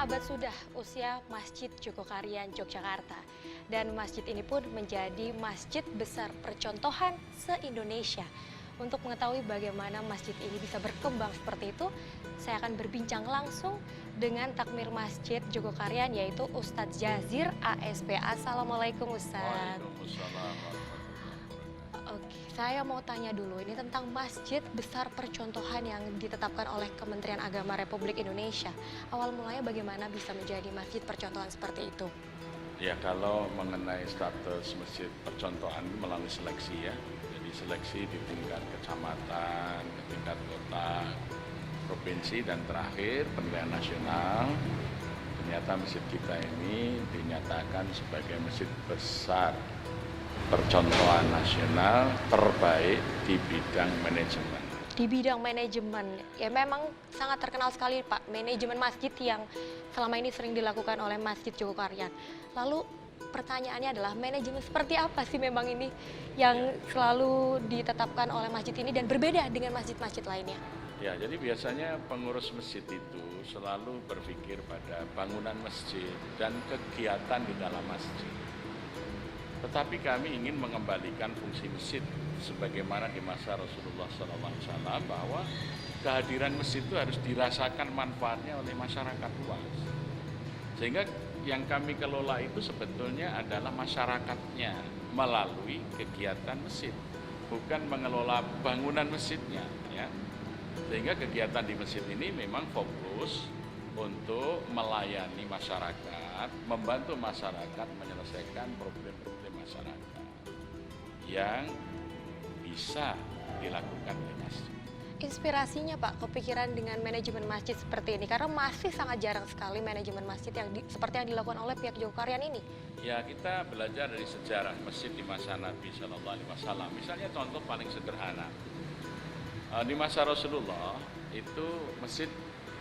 abad sudah usia Masjid Jogokarian Yogyakarta. Dan masjid ini pun menjadi masjid besar percontohan se-Indonesia. Untuk mengetahui bagaimana masjid ini bisa berkembang seperti itu, saya akan berbincang langsung dengan takmir Masjid Jogokarian, yaitu Ustadz Jazir ASP. Assalamualaikum Ustadz. Waalaikumsalam. Oke, saya mau tanya dulu ini tentang masjid besar percontohan yang ditetapkan oleh Kementerian Agama Republik Indonesia. Awal mulanya bagaimana bisa menjadi masjid percontohan seperti itu? Ya, kalau mengenai status masjid percontohan melalui seleksi ya. Jadi seleksi di tingkat kecamatan, di tingkat kota, provinsi, dan terakhir penilaian nasional. Ternyata masjid kita ini dinyatakan sebagai masjid besar percontohan nasional terbaik di bidang manajemen. Di bidang manajemen, ya memang sangat terkenal sekali Pak, manajemen masjid yang selama ini sering dilakukan oleh Masjid Jogokarian. Lalu pertanyaannya adalah manajemen seperti apa sih memang ini yang selalu ditetapkan oleh masjid ini dan berbeda dengan masjid-masjid lainnya? Ya, jadi biasanya pengurus masjid itu selalu berpikir pada bangunan masjid dan kegiatan di dalam masjid. Tetapi kami ingin mengembalikan fungsi masjid sebagaimana di masa Rasulullah SAW, bahwa kehadiran masjid itu harus dirasakan manfaatnya oleh masyarakat luas. Sehingga yang kami kelola itu sebetulnya adalah masyarakatnya melalui kegiatan masjid, bukan mengelola bangunan masjidnya. Ya. Sehingga kegiatan di masjid ini memang fokus untuk melayani masyarakat, membantu masyarakat menyelesaikan problem-problem masyarakat yang bisa dilakukan oleh masjid. Inspirasinya Pak, kepikiran dengan manajemen masjid seperti ini, karena masih sangat jarang sekali manajemen masjid yang seperti yang dilakukan oleh pihak Jogokarian ini. Ya, kita belajar dari sejarah masjid di masa Nabi Shallallahu Alaihi Wasallam. Misalnya contoh paling sederhana, di masa Rasulullah itu masjid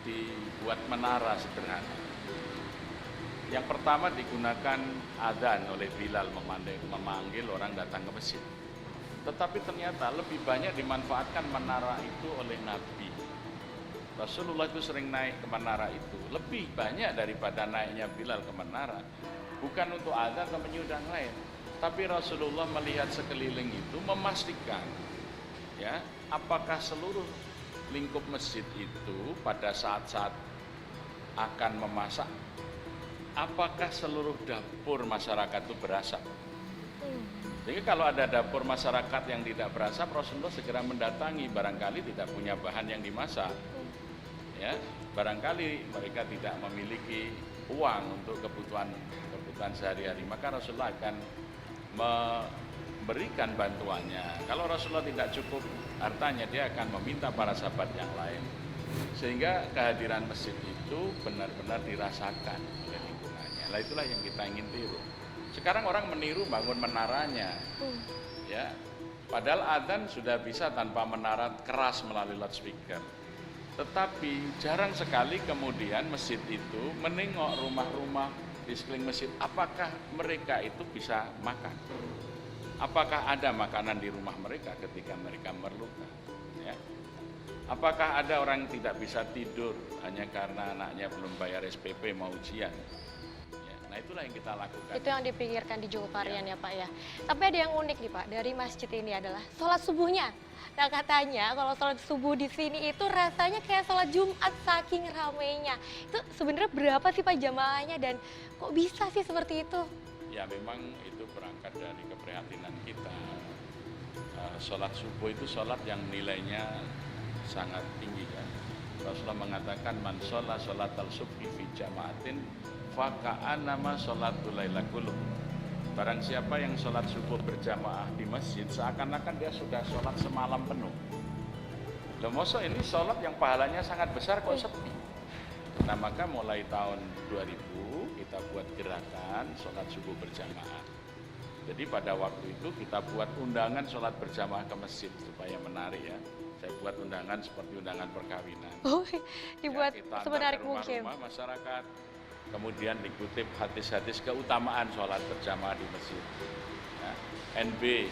dibuat menara sederhana. Yang pertama digunakan adzan oleh Bilal memanggil orang datang ke masjid. Tetapi ternyata lebih banyak dimanfaatkan menara itu oleh Nabi. Rasulullah itu sering naik ke menara itu, lebih banyak daripada naiknya Bilal ke menara. Bukan untuk adzan atau menyudang lain, tapi Rasulullah melihat sekeliling itu, memastikan ya, apakah seluruh lingkup masjid itu pada saat-saat akan memasak, apakah seluruh dapur masyarakat itu berasap. Jadi kalau ada dapur masyarakat yang tidak berasap, Rasulullah segera mendatangi, barangkali tidak punya bahan yang dimasak. Ya, barangkali mereka tidak memiliki uang untuk kebutuhan sehari-hari, maka Rasulullah akan memberikan bantuannya. Kalau Rasulullah tidak cukup hartanya, dia akan meminta para sahabat yang lain. Sehingga kehadiran masjid itu benar-benar dirasakan oleh lingkungannya. Nah, itulah yang kita ingin tiru. Sekarang orang meniru bangun menaranya, ya. Padahal adzan sudah bisa tanpa menara keras melalui loudspeaker. Tetapi jarang sekali kemudian masjid itu menengok rumah-rumah di sekeliling masjid, apakah mereka itu bisa makan, apakah ada makanan di rumah mereka ketika mereka memerlukan. Ya. Apakah ada orang yang tidak bisa tidur hanya karena anaknya belum bayar SPP mau ujian. Nah, itulah yang kita lakukan. Itu yang dipikirkan di Jogokarian ya Pak ya. Tapi ada yang unik nih Pak, dari masjid ini adalah sholat subuhnya. Nah katanya kalau sholat subuh di sini itu rasanya kayak sholat Jumat saking ramainya. Itu sebenarnya berapa sih Pak jamaahnya dan kok bisa sih seperti itu? Ya memang itu berangkat dari keprihatinan kita. Sholat subuh itu sholat yang nilainya sangat tinggi kan. Rasulullah mengatakan man sholat al-subhi fi jama'atin faka'annama sholatul laila kulluh. Barang siapa yang sholat subuh berjamaah di masjid, seakan-akan dia sudah sholat semalam penuh. Dan masa ini sholat yang pahalanya sangat besar kok sepi. Nah maka mulai tahun 2000 kita buat gerakan sholat subuh berjamaah. Jadi pada waktu itu kita buat undangan sholat berjamaah ke masjid supaya menarik ya. Saya buat undangan seperti undangan perkawinan. Oh, dibuat ya, semenarik mungkin. Rumah-rumah masyarakat. Kemudian dikutip hadis-hadis keutamaan sholat berjamaah di masjid. Ya. NB,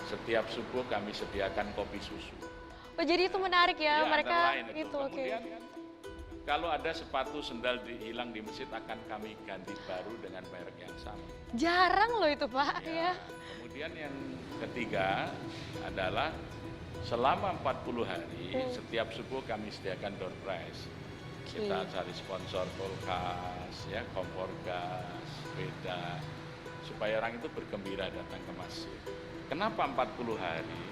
setiap subuh kami sediakan kopi susu. Oh jadi itu menarik ya, Ya mereka itu. Oke. Kemudian kan kalau ada sepatu sendal hilang di masjid akan kami ganti baru dengan merek yang sama. Jarang loh itu Pak ya. Kemudian yang ketiga adalah selama 40 hari setiap subuh kami sediakan door prize. Kita cari sponsor kulkas, ya, kompor gas, sepeda, supaya orang itu bergembira datang ke masjid. Kenapa 40 hari?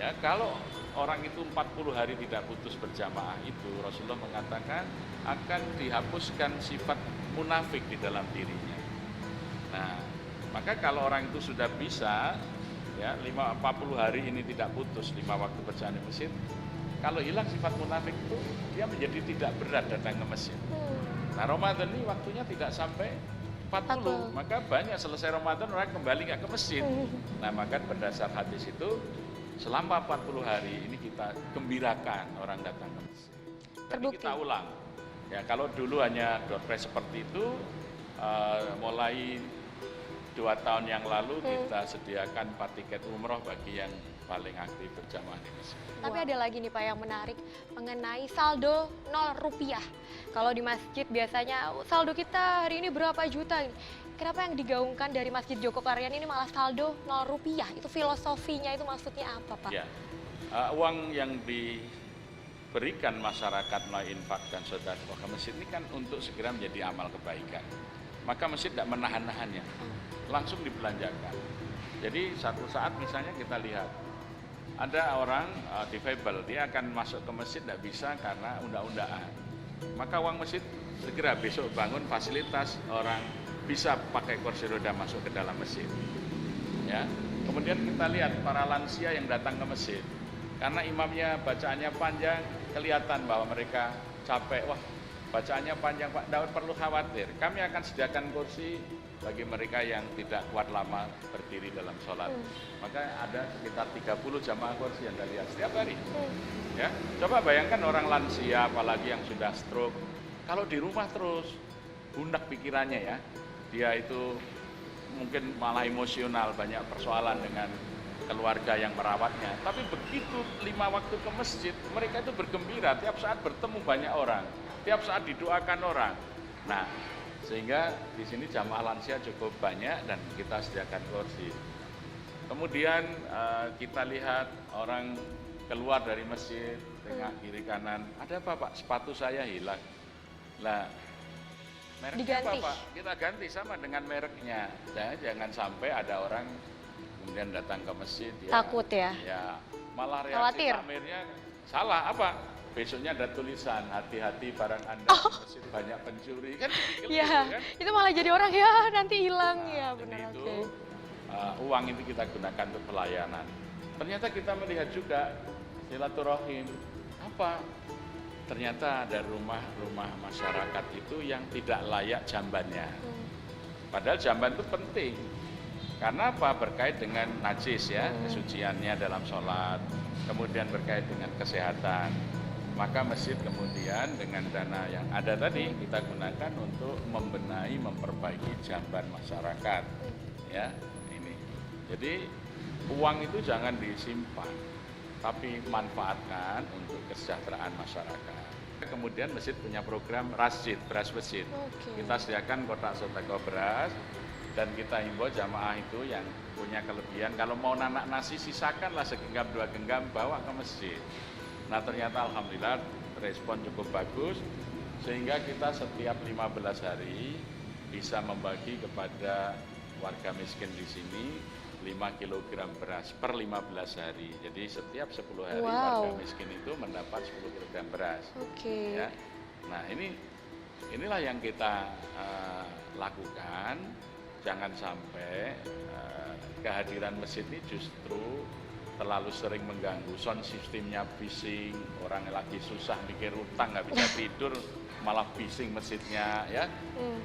Ya, kalau orang itu 40 hari tidak putus berjamaah itu, Rasulullah mengatakan akan dihapuskan sifat munafik di dalam dirinya. Nah, maka kalau orang itu sudah bisa, ya, 40 hari ini tidak putus 5 waktu berjamaah di masjid, kalau hilang sifat munafik itu, dia menjadi tidak berat datang ke masjid. Nah, Ramadan ini waktunya tidak sampai 40, maka banyak selesai Ramadan orang kembali nggak ke masjid. Nah, maka berdasar hadis itu, selama 40 hari ini kita gembirakan orang datang ke masjid. Tapi kita ulang. Ya, kalau dulu hanya door prize seperti itu, mulai 2 tahun yang lalu kita sediakan 4 tiket umroh bagi yang paling aktif berjamaah di masjid. Tapi ada lagi nih Pak yang menarik mengenai saldo 0 rupiah. Kalau di masjid biasanya saldo kita hari ini berapa juta. Kenapa yang digaungkan dari Masjid Joko Karyan ini malah saldo 0 rupiah? Itu filosofinya itu maksudnya apa Pak? Ya, uang yang diberikan masyarakat melalui infak dan sedekah ke masjid ini kan untuk segera menjadi amal kebaikan. Maka masjid tidak menahan-nahannya, langsung dibelanjakan. Jadi satu saat misalnya kita lihat, ada orang difabel, dia akan masuk ke masjid tidak bisa karena undang-undangan. Maka uang masjid segera besok bangun fasilitas orang bisa pakai kursi roda masuk ke dalam masjid. Ya. Kemudian kita lihat para lansia yang datang ke masjid, karena imamnya bacaannya panjang, kelihatan bahwa mereka capek. Wah, bacaannya panjang Pak, tidak perlu khawatir. Kami akan sediakan kursi bagi mereka yang tidak kuat lama berdiri dalam sholat. Maka ada sekitar 30 jamaah kursi yang kita lihat setiap hari. Ya, coba bayangkan orang lansia, apalagi yang sudah stroke, kalau di rumah terus bundak pikirannya ya. Dia itu mungkin malah emosional, banyak persoalan dengan keluarga yang merawatnya. Tapi begitu 5 waktu ke masjid, mereka itu bergembira, tiap saat bertemu banyak orang, tiap saat didoakan orang. Nah, sehingga di sini jamaah lansia cukup banyak dan kita sediakan kursi. Kemudian kita lihat orang keluar dari masjid, tengah kiri kanan, ada apa Pak? Sepatu saya hilang. Lah, mereknya apa Pak? Kita ganti sama dengan mereknya. Jangan sampai ada orang kemudian datang ke masjid ya, takut ya? Ya, malah reaksi tamirnya salah apa? Besoknya ada tulisan hati-hati barang Anda di masjid banyak pencuri kan? Iya, kan? itu malah jadi orang ya nanti hilang ya benar. Itu uang itu kita gunakan untuk pelayanan. Ternyata kita melihat juga silaturahim apa? Ternyata ada rumah-rumah masyarakat itu yang tidak layak jambannya. Padahal jamban itu penting. Karena apa? Berkait dengan najis ya, kesuciannya dalam sholat. Kemudian berkait dengan kesehatan. Maka masjid kemudian dengan dana yang ada tadi kita gunakan untuk membenahi, memperbaiki jamban masyarakat. Ya, ini. Jadi uang itu jangan disimpan, tapi manfaatkan untuk kesejahteraan masyarakat. Kemudian masjid punya program Rasjid, beras masjid. Kita sediakan kotak sodako beras dan kita himbau jamaah itu yang punya kelebihan, kalau mau nanak nasi sisakanlah segenggam 2 genggam bawa ke masjid. Nah ternyata alhamdulillah respon cukup bagus sehingga kita setiap 15 hari bisa membagi kepada warga miskin di sini 5 kg beras per 15 hari. Jadi setiap 10 hari warga miskin itu mendapat 10 kg beras. Ya. Nah inilah yang kita lakukan. Jangan sampai kehadiran masjid ini justru terlalu sering mengganggu. Sound sistemnya bising, orang lagi susah mikir utang nggak bisa tidur, malah bising masjidnya ya.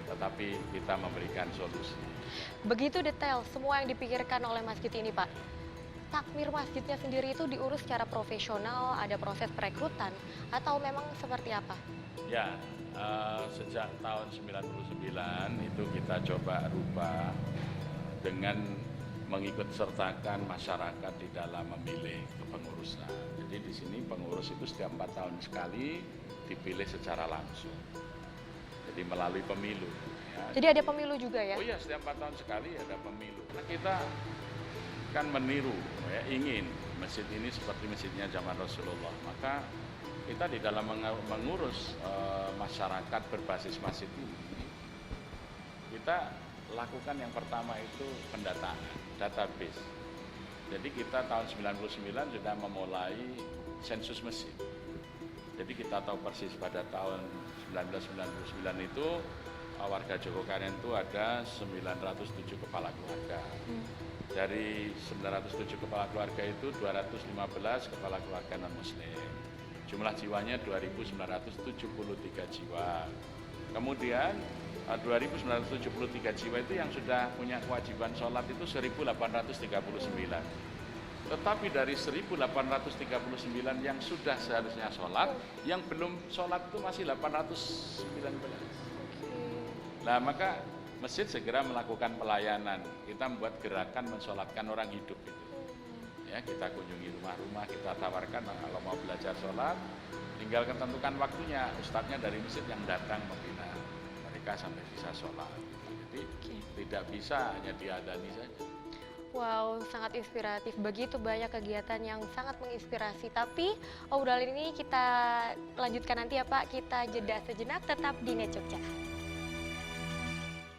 Tetapi kita memberikan solusi. Begitu detail semua yang dipikirkan oleh masjid ini Pak. Takmir masjidnya sendiri itu diurus secara profesional, ada proses perekrutan atau memang seperti apa? Ya, sejak tahun 99 itu kita coba rubah dengan mengikut sertakan masyarakat di dalam memilih kepengurusan. Jadi di sini pengurus itu setiap 4 tahun sekali dipilih secara langsung. Jadi melalui pemilu. Ya. Jadi ada pemilu juga ya? Oh iya, setiap 4 tahun sekali ada pemilu. Nah, kita kan meniru, ya, ingin masjid ini seperti masjidnya zaman Rasulullah. Maka kita di dalam mengurus masyarakat berbasis masjid ini, kita lakukan yang pertama itu pendataan, database. Jadi kita tahun 99 sudah memulai sensus masjid. Jadi kita tahu persis pada tahun 1999 itu warga Jogokarian itu ada 907 kepala keluarga. Dari 907 kepala keluarga itu 215 kepala keluarga non-muslim. Jumlah jiwanya 2.973 jiwa. Kemudian 2.973 jiwa itu yang sudah punya kewajiban sholat itu 1.839. Tetapi dari 1.839 yang sudah seharusnya sholat, yang belum sholat itu masih 819. Nah, maka masjid segera melakukan pelayanan. Kita membuat gerakan mensolatkan orang hidup itu. Ya, kita kunjungi rumah-rumah, kita tawarkan kalau mau belajar sholat, tinggal tentukan waktunya. Ustadznya dari masjid yang datang membina mereka sampai bisa sholat. Jadi tidak bisa hanya diadani saja. Wow, sangat inspiratif. Begitu banyak kegiatan yang sangat menginspirasi. Tapi obrolan ini kita lanjutkan nanti ya Pak. Kita jeda sejenak, tetap di Net Jogja.